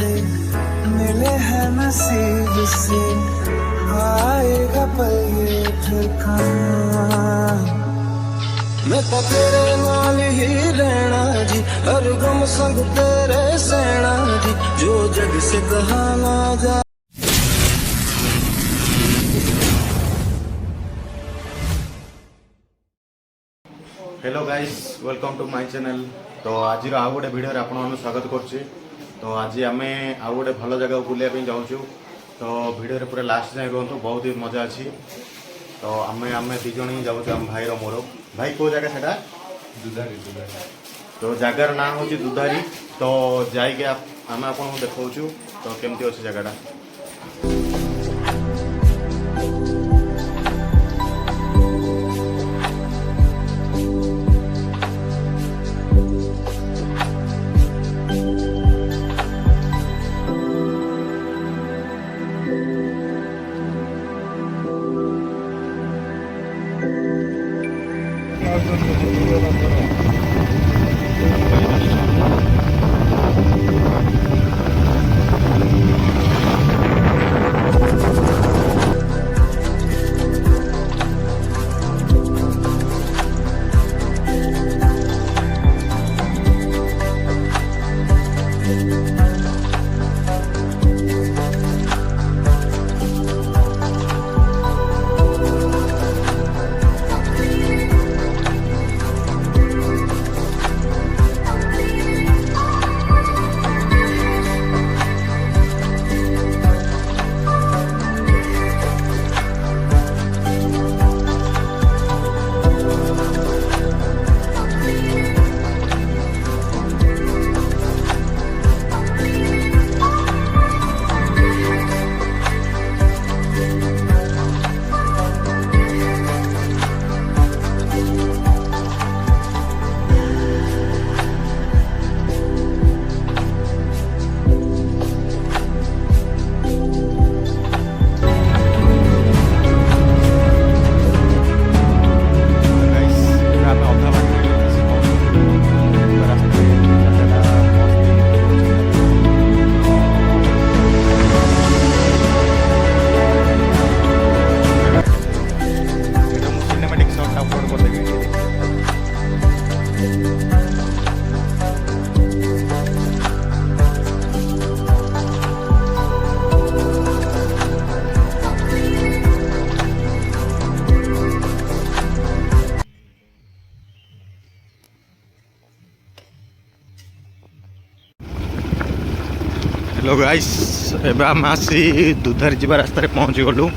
जिससे मिले हैं नसीब से आएगा पल ये फिर कहाँ। मैं तो तेरे नाल ही रहना जी, हर गम संग तेरे सहना जी, जो जग से कहा ना जा। Hello guys, welcome to my channel. तो आज आउ गोटे भिडियो आपन स्वागत करुच्ची। तो आज आम आउ गोटे भल जगह बुलाया जाऊँ। तो भिडियो पूरा लास्ट जाए रुहतु, बहुत ही मजा अच्छी। तो आम दिज ही जाऊँ, आम भाई मोर। भाई को जगह सेटा? दुधारी। तो जगार ना हूँ दुधारी। तो जाइए आम आपको देखा तो केमती अच्छी जगहटा। हेलो गाइस, एबे हम आसी दुधारी जीवा रास्ता पहुँची गलु।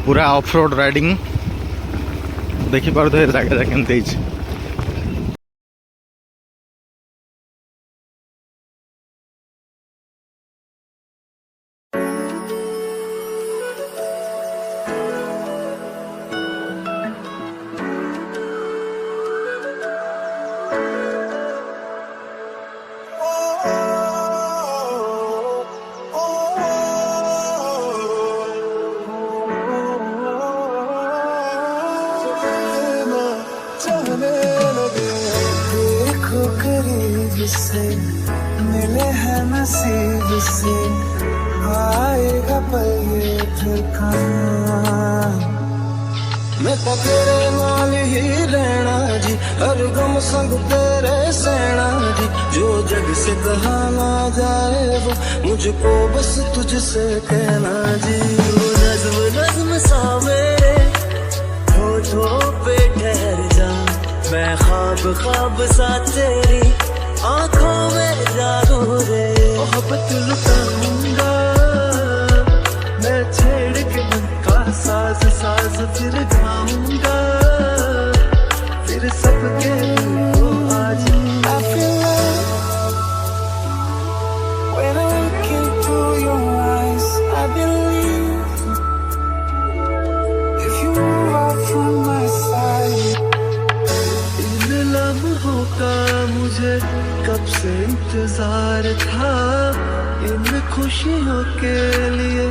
पूरा ऑफ रोड राइडिंग देखी पारे जगह केमती। जिससे मिले हैं नसीब से आएगा पल ये फिर कहाँ। मैं तो तेरे नाल ही रहना जी, हर गम संग तेरे सहना जी, जो जग से कहा ना जाए वो मुझको बस तुझसे कहना जी। वो नज़्म नज़्म सा मेरे होठों पे ठहर जा, मैं ख्वाब ख्वाब सा तेरी आँखों में जागो रे। मोहब्बत लुटाऊंगा मैं, छेड़ के मन का साज साज फिर गाऊंगा, फिर सबके दिल को आज। I feel love when I look into your eyes. I believe if you move out from my side. इन लम्हों का मुझे कब से इंतजार था, इन खुशियों के लिए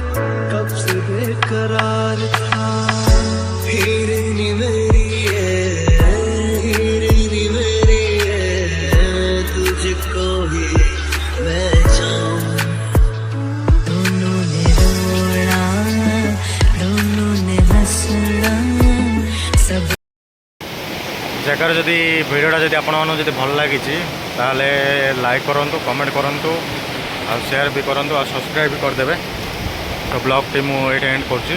कब से बेकरार था। हीरे मेरी हीरे मेरी तुझको ही मैं प्रकार जदि भिडियोटा जदि आपको जदि भल लगी ताहले लाइक करूँ कमेंट करूँ और शेयर भी करूँ और सब्सक्राइब भी करदे। तो ब्लॉग टी मुझे एंड कर।